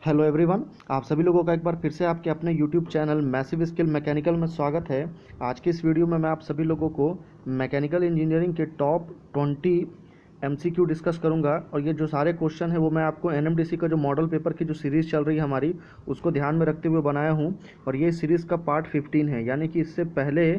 Hello everyone, आप सभी लोगों का एक बार फिर से आपके अपने YouTube channel massive skill mechanical में स्वागत है। आज की इस वीडियो में मैं आप सभी लोगों को मैकेनिकल इंजीनियरिंग के टॉप 20 एमसीक्यू डिस्कस करूंगा। और ये जो सारे क्वेश्चन है वो मैं आपको एनएमडीसी का जो मॉडल पेपर की जो सीरीज़ चल रही है हमारी, उसको ध्यान में रखते हुए बनाया हूँ। और ये सीरीज़ का पार्ट 15 है, यानी कि इससे पहले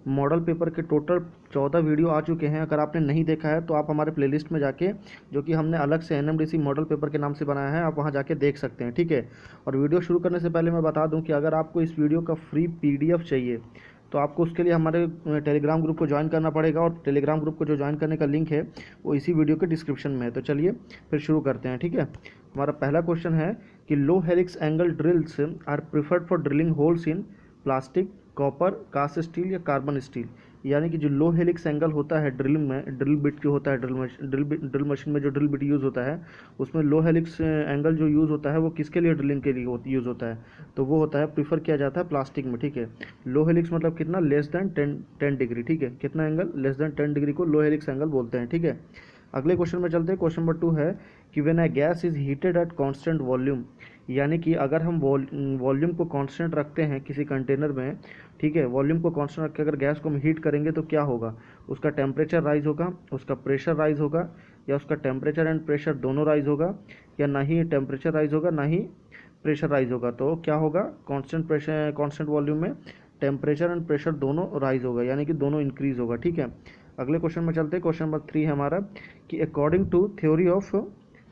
मॉडल पेपर के टोटल 14 वीडियो आ चुके हैं। अगर आपने नहीं देखा है तो आप हमारे प्लेलिस्ट में जाके, जो कि हमने अलग से एनएमडीसी मॉडल पेपर के नाम से बनाया है, आप वहां जाके देख सकते हैं। ठीक है। और वीडियो शुरू करने से पहले मैं बता दूं कि अगर आपको इस वीडियो का फ्री पीडीएफ चाहिए तो आपको उसके लिए हमारे टेलीग्राम ग्रुप को ज्वाइन करना पड़ेगा। और टेलीग्राम ग्रुप को जो ज्वाइन करने का लिंक है वो इसी वीडियो के डिस्क्रिप्शन में है। तो चलिए फिर शुरू करते हैं। ठीक है। हमारा पहला क्वेश्चन है कि low helix angle drills are preferred for drilling holes in plastic, copper, cast steel या कार्बन स्टील। यानी कि जो लो हेलिक्स एंगल होता है ड्रिलिंग में, ड्रिल बिट जो होता है, ड्रिल मशीन में जो ड्रिल बिट यूज़ होता है, उसमें लो हेलिक्स एंगल जो यूज़ होता है वो किसके लिए ड्रिलिंग के लिए यूज़ होता है, तो वो होता है, प्रीफर किया जाता है प्लास्टिक में। ठीक है। लो हेलिक्स मतलब कितना, लेस देन 10 डिग्री। ठीक है। कितना एंगल, लेस देन 10 डिग्री को लो हेलिक्स एंगल बोलते हैं। ठीक है। अगले क्वेश्चन में चलते हैं। क्वेश्चन नंबर 2 है कि when a gas is heated at constant volume, यानी कि अगर हम वॉल्यूम को कांस्टेंट रखते हैं किसी कंटेनर में, ठीक है, वॉल्यूम को कांस्टेंट रख के अगर गैस को हम हीट करेंगे तो क्या होगा, उसका टेम्परेचर राइज होगा, उसका प्रेशर राइज होगा, या उसका टेम्परेचर एंड प्रेशर दोनों राइज होगा, या ना ही टेम्परेचर राइज होगा ना ही प्रेशर राइज होगा। तो क्या होगा, कांस्टेंट प्रेशर कांस्टेंट वॉल्यूम में टेम्परेचर एंड प्रेशर दोनों राइज होगा, यानी कि दोनों इंक्रीज होगा। ठीक है। अगले क्वेश्चन में चलते हैं। क्वेश्चन नंबर 3 है हमारा कि अकॉर्डिंग टू थ्योरी ऑफ,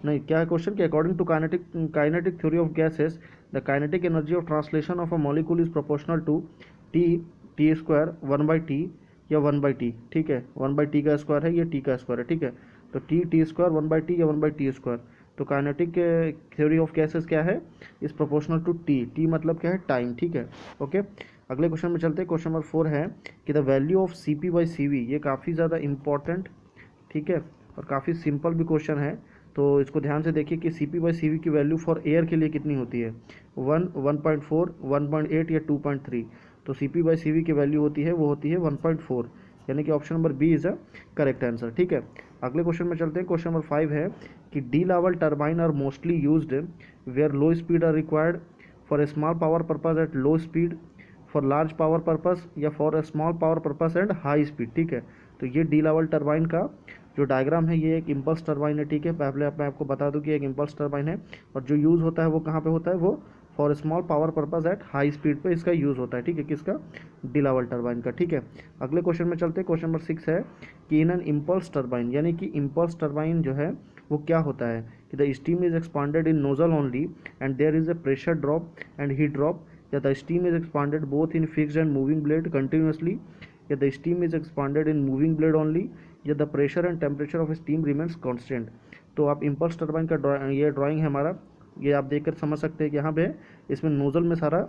नहीं, क्या है क्वेश्चन, कि according to kinetic theory of gases the kinetic energy of translation of a molecule is proportional to T T square 1/t या 1/t। ठीक है। 1/t का स्क्वायर है, ये t का स्क्वायर है। ठीक है। तो टी स्क्वायर 1/t या 1/t स्क्वायर। तो काइनेटिक थ्योरी ऑफ गैसेस क्या है, इज प्रोपोर्शनल टू टी मतलब क्या है, टाइम। ठीक है। ओके। अगले क्वेश्चन में चलते हैं। क्वेश्चन नंबर 4 है कि द वैल्यू ऑफ CP/CV, ये काफ़ी ज़्यादा इंपॉर्टेंट, ठीक है, और काफ़ी सिंपल भी क्वेश्चन है। तो इसको ध्यान से देखिए कि CP/CV की वैल्यू फॉर एयर के लिए कितनी होती है, 1.4, 1.8 या 2.3। तो CP/CV की वैल्यू होती है, वो होती है 1.4, यानी कि option number B is a correct answer. ठीक है। अगले क्वेश्चन में चलते हैं। क्वेश्चन नंबर 5 है कि de Laval turbine are mostly used where low speed are required for a small power purpose at low speed, for large power purpose, या for a small power purpose and high speed. ठीक है। तो ये D Laval turbine का जो diagram है ये एक इम्पल्स टर्बाइन है। ठीक है। पहले मैं आपको बता दूं कि एक इम्पल्स टर्बाइन है, और जो यूज़ होता है वो कहाँ पे होता है, वो for small power purpose at high speed पे इसका यूज़ होता है। ठीक है। किसका, डी लेवल टर्बाइन का। ठीक है। अगले क्वेश्चन में चलते हैं। क्वेश्चन नंबर 6 है कि इन एन इम्पल्स टर्बाइन, यानी कि इम्पल्स टर्बाइन जो है वो क्या होता है, कि the steam is expanded in nozzle only and there is a pressure drop and heat drop, या the steam is expanded both in fixed and moving blade continuously, या the steam is expanded in moving blade only, या the pressure and temperature of steam remains constant. तो आप impulse turbine का ये drawing है हमारा, ये आप देखकर समझ सकते हैं कि यहाँ पे इसमें नोजल में सारा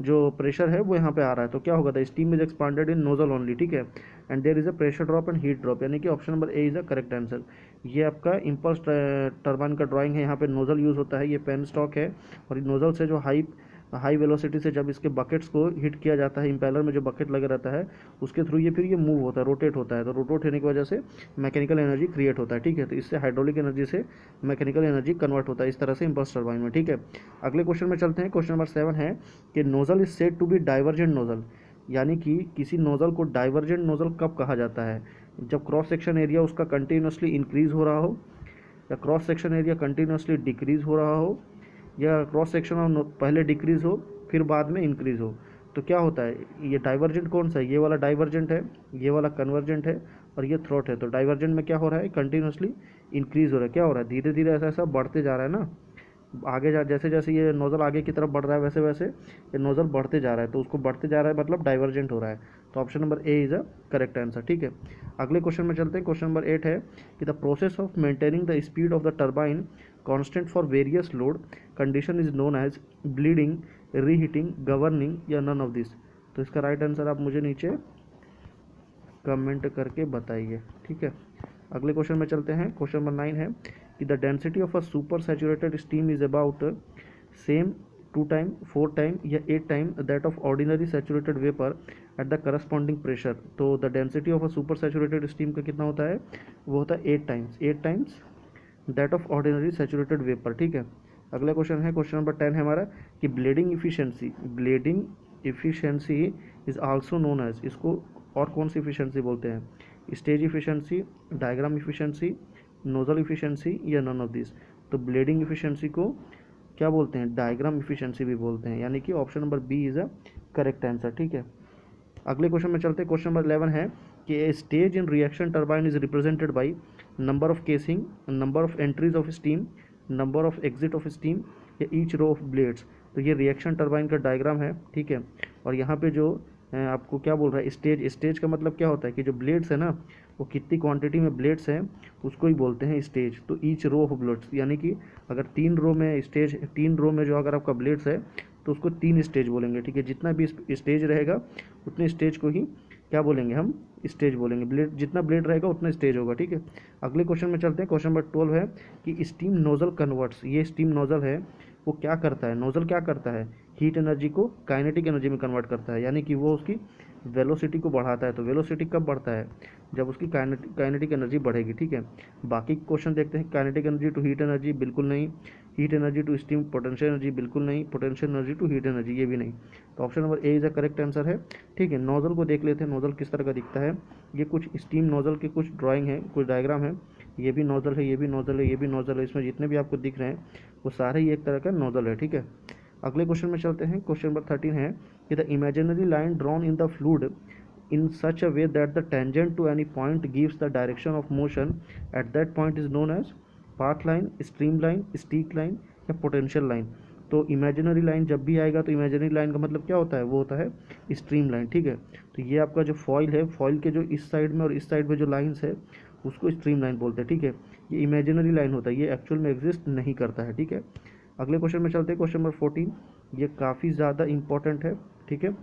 जो प्रेशर है वो यहाँ पे आ रहा है। तो क्या होगा, the steam is expanded in nozzle only. ठीक है। And there is a pressure drop and heat drop, यानी कि option number A is a correct answer. ये आपका इम्पल्स टर्बाइन का ड्राइंग है। यहाँ पे नोजल यूज़ होता है, ये पेन स्टॉक है, और नोजल से जो हाई हाई वेलोसिटी से जब इसके बकेट्स को हिट किया जाता है, इम्पेलर में जो बकेट लगे रहता है उसके थ्रू ये फिर ये मूव होता है, रोटेट होता है। तो रोटेट होने की वजह से मैकेनिकल एनर्जी क्रिएट होता है। ठीक है। तो इससे हाइड्रोलिक एनर्जी से मैकेनिकल एनर्जी कन्वर्ट होता है इस तरह से इम्पल्स टर्बाइन में। ठीक है। अगले क्वेश्चन में चलते हैं। क्वेश्चन नंबर 7 है कि nozzle is said to be divergent nozzle, यानी कि किसी नोजल को डाइवर्जेंट नोजल कब कहा जाता है, जब क्रॉस सेक्शन एरिया उसका कंटिन्यूसली इंक्रीज हो रहा हो, या cross section area continuously decrease हो रहा हो, या क्रॉस सेक्शन पहले डिक्रीज हो फिर बाद में इंक्रीज हो। तो क्या होता है, ये डाइवर्जेंट कौन सा है, ये वाला डाइवर्जेंट है, ये वाला कन्वर्जेंट है, और ये थ्रोट है। तो डाइवर्जेंट में क्या हो रहा है, कंटिन्यूसली इंक्रीज हो रहा है, क्या हो रहा है, धीरे धीरे ऐसा ऐसा बढ़ते जा रहा है ना, आगे जा, जैसे जैसे ये नोज़ल आगे की तरफ बढ़ रहा है वैसे वैसे ये नोज़ल बढ़ते जा रहा है, तो उसको बढ़ते जा रहा है मतलब डाइवर्जेंट हो रहा है। तो option number A is a correct answer. ठीक है। अगले क्वेश्चन में चलते हैं। क्वेश्चन नंबर 8 है कि the process of maintaining the speed of the turbine constant for various load condition is known as bleeding, reheating, governing, या नन ऑफ दिस। तो इसका राइट आंसर आप मुझे नीचे कमेंट करके बताइए। ठीक है। अगले क्वेश्चन में चलते हैं। क्वेश्चन नंबर 9 है कि the density of a super saturated steam is about same 2 time, 4 time, या 8 time that of ordinary saturated vapour at the corresponding pressure. तो the density of a super saturated steam का कितना होता है, वो होता है 8 times, 8 times that of ordinary saturated vapour. ठीक है। अगला क्वेश्चन है, क्वेश्चन नंबर 10 है हमारा कि blading efficiency is also known as, इसको और कौन सी इफिशिएंसी बोलते हैं? Stage efficiency, diagram efficiency, nozzle efficiency या नन ऑफ दिस। तो ब्लेडिंग इफिशिएंसी को क्या बोलते हैं? डायग्राम इफिशिएंसी भी बोलते हैं, यानी कि option number B is a correct answer. ठीक है, अगले क्वेश्चन में चलते हैं। क्वेश्चन नंबर 11 है कि a stage in reaction turbine is represented by number of casing, number of entries of steam, number of exit of steam या each row of blades. तो ये रिएक्शन टर्बाइन का डायग्राम है। ठीक है, और यहाँ पे जो आपको क्या बोल रहा है, स्टेज का मतलब क्या होता है कि जो ब्लेड्स है ना, वो कितनी क्वांटिटी में ब्लेड्स हैं उसको ही बोलते हैं स्टेज। तो ईच रो ऑफ ब्लेड्स, यानी कि अगर 3 रो में जो अगर आपका ब्लेड्स है तो उसको 3 स्टेज बोलेंगे। ठीक है, जितना भी स्टेज रहेगा उतने स्टेज को ही क्या बोलेंगे? हम स्टेज बोलेंगे। ब्लेड जितना ब्लेड रहेगा उतना स्टेज होगा। ठीक है, अगले क्वेश्चन में चलते हैं। क्वेश्चन नंबर 12 है कि स्टीम नोजल कन्वर्ट्स, ये स्टीम नोजल है वो क्या करता है? नोजल क्या करता है? हीट एनर्जी को काइनेटिक एनर्जी में कन्वर्ट करता है, यानी कि वो उसकी वेलोसिटी को बढ़ाता है। तो वेलोसिटी कब बढ़ता है? जब उसकी काइनेटिक एनर्जी बढ़ेगी। ठीक है, बाकी क्वेश्चन देखते हैं। Kinetic energy to heat energy, बिल्कुल नहीं। Heat energy to steam potential energy, बिल्कुल नहीं। Potential energy to heat energy, ये भी नहीं। तो option number A is a correct answer है। ठीक है, नोजल को देख लेते हैं, नोजल किस तरह का दिखता है। ये कुछ स्टीम नोजल के कुछ ड्राइंग है, कुछ डायग्राम है। ये भी नोजल है, ये भी नोजल है, ये भी नोजल है। इसमें जितने भी आपको दिख रहे हैं वो सारे ही एक तरह का नोजल है। ठीक है, अगले क्वेश्चन में चलते हैं। क्वेश्चन नंबर 13 है कि the imaginary line drawn in the fluid in such a way that the tangent to any point gives the direction of motion at that point is known as path line, streamline, streak line या potential line। तो imaginary line जब भी आएगा तो imaginary line का मतलब क्या होता है? वो होता है स्ट्रीम लाइन। ठीक है, तो ये आपका जो फॉइल है, फॉइल के जो इस साइड में और इस साइड में जो लाइंस है उसको स्ट्रीम लाइन बोलते हैं। ठीक है, ये इमेजिनरी लाइन होता है, ये एक्चुअल में एग्जिस्ट नहीं करता है। ठीक है, अगले क्वेश्चन में चलते हैं। क्वेश्चन नंबर 14, ये काफ़ी ज़्यादा इंपॉर्टेंट है। ठीक है,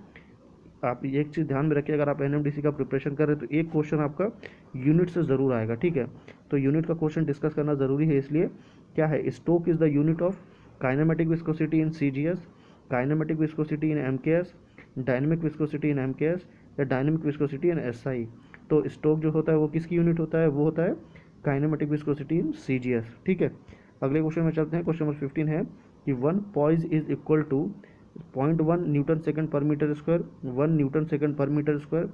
आप एक चीज़ ध्यान में रखिए, अगर आप एनएमडीसी का प्रिपरेशन कर रहे हैं तो एक क्वेश्चन आपका यूनिट से ज़रूर आएगा। ठीक है, तो यूनिट का क्वेश्चन डिस्कस करना ज़रूरी है। इसलिए क्या है? Stoke is the unit of kinematic viscosity in CGS, kinematic viscosity in MKS, dynamic viscosity in MKS या डायनेमिक विस्कोसिटी इन एसआई। तो स्टोक जो होता है वो किसकी यूनिट होता है? वो होता है काइनेमेटिक विस्कोसिटी इन सीजीएस। ठीक है, अगले क्वेश्चन में चलते हैं। क्वेश्चन नंबर 15 है कि 1 poise is equal to 0.1 newton second per metre square, 1 newton second per metre square,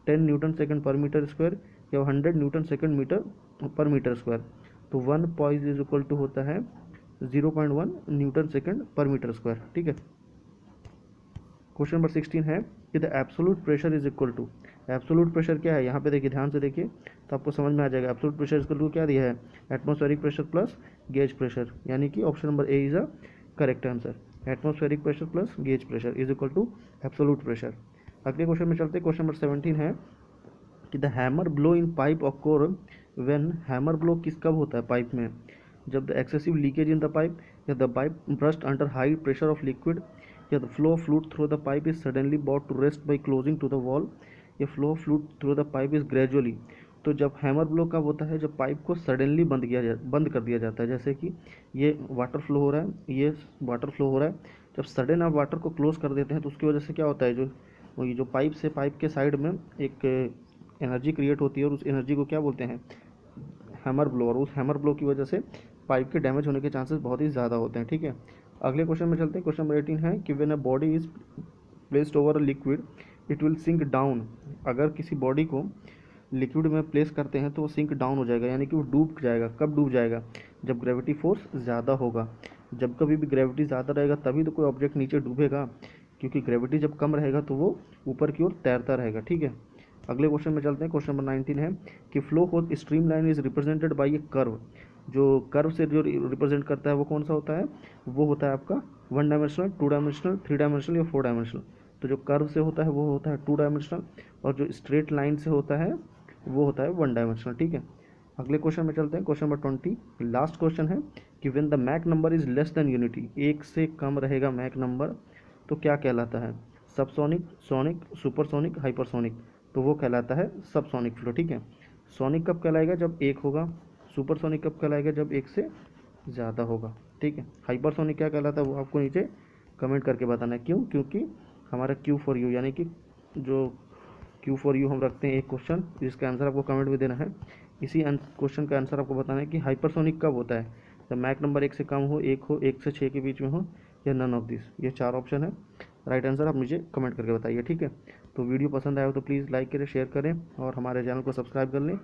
10 newton second per metre square या 100 newton second metre per metre square. तो 1 पॉइज इज इक्वल टू होता है 0.1 newton second per metre square. ठीक है, question number 16 है कि the absolute pressure is equal to, absolute pressure क्या है? यहाँ पे देखिए, ध्यान से देखिए तो आपको समझ में आ जाएगा। एब्सोल्यूट प्रेशर इक्वल टू क्या दिया है? Atmospheric pressure plus gauge pressure, यानी कि option number A is a correct answer. Atmospheric pressure plus gauge pressure is equal to absolute pressure. अगले क्वेश्चन में चलते हैं। क्वेश्चन नंबर 17 है कि the hammer blow in pipe occur when, hammer blow किस कब होता है पाइप में? जब the excessive leakage in the pipe, या the pipe burst under high pressure of liquid, या the flow of fluid through the pipe is suddenly brought to rest by closing to the valve, या flow of fluid through the pipe is gradually. तो जब hammer blow कब होता है? जब pipe को suddenly बंद कर दिया जाता है। जैसे कि ये वाटर फ्लो हो रहा है, ये वाटर फ्लो हो रहा है, जब सडन आप वाटर को क्लोज कर देते हैं तो उसकी वजह से क्या होता है? जो पाइप के साइड में एक एनर्जी क्रिएट होती है और उस एनर्जी को क्या बोलते हैं? Hammer blow. और उस हैमर ब्लो की वजह से पाइप के डैमेज होने के चांसेस बहुत ही ज़्यादा होते हैं। ठीक है, अगले क्वेश्चन में चलते हैं। क्वेश्चन नंबर 18 है कि when a body is placed over a liquid it will sink down. अगर किसी बॉडी को लिक्विड में प्लेस करते हैं तो वो सिंक डाउन हो जाएगा, यानी कि वो डूब जाएगा। कब डूब जाएगा? जब ग्रेविटी फोर्स ज़्यादा होगा। जब कभी भी ग्रेविटी ज़्यादा रहेगा तभी तो कोई ऑब्जेक्ट नीचे डूबेगा, क्योंकि ग्रेविटी जब कम रहेगा तो वो ऊपर की ओर तैरता रहेगा। ठीक है, अगले क्वेश्चन में चलते हैं। क्वेश्चन नंबर 19 है कि फ्लो होथ stream line is represented by A curve. जो कर्व से जो रिप्रेजेंट करता है वो कौन सा होता है? वो होता है आपका 1 डायमेंशनल, 2 डायमेंशनल, 3 डायमेंशनल या 4 डायमेंशनल। तो जो कर्व से होता है वो होता है 2 डायमेंशनल, और जो स्ट्रेट लाइन से होता है वो होता है 1 डायमेंशनल। ठीक है, अगले क्वेश्चन में चलते हैं। क्वेश्चन नंबर 20 लास्ट क्वेश्चन है कि when the Mach number is less than unity, एक से कम रहेगा मैक नंबर तो क्या कहलाता है? Subsonic, sonic, supersonic, hypersonic. तो वो कहलाता है सबसोनिक फ्लो। ठीक है, सोनिक कब कहलाएगा? जब 1 होगा। सुपरसोनिक कब कहलाएगा? जब 1 से ज़्यादा होगा। ठीक है, हाइपरसोनिक क्या कहलाता है वो आपको नीचे कमेंट करके बताना है। क्यों? क्योंकि हमारा क्यू फॉर यू, यानी कि जो क्यू फॉर यू हम रखते हैं एक क्वेश्चन जिसका आंसर आपको कमेंट में देना है। इसी क्वेश्चन का आंसर आपको बताना है कि हाइपरसोनिक कब होता है? द मैक नंबर 1 से कम हो, 1 हो, 1 से 6 के बीच में हो, या नन ऑफ दिस। ये 4 ऑप्शन है। राइट आंसर आप मुझे कमेंट करके बताइए, ठीक है। तो वीडियो पसंद आया हो तो प्लीज़ लाइक करें, शेयर करें और हमारे चैनल को सब्सक्राइब कर लें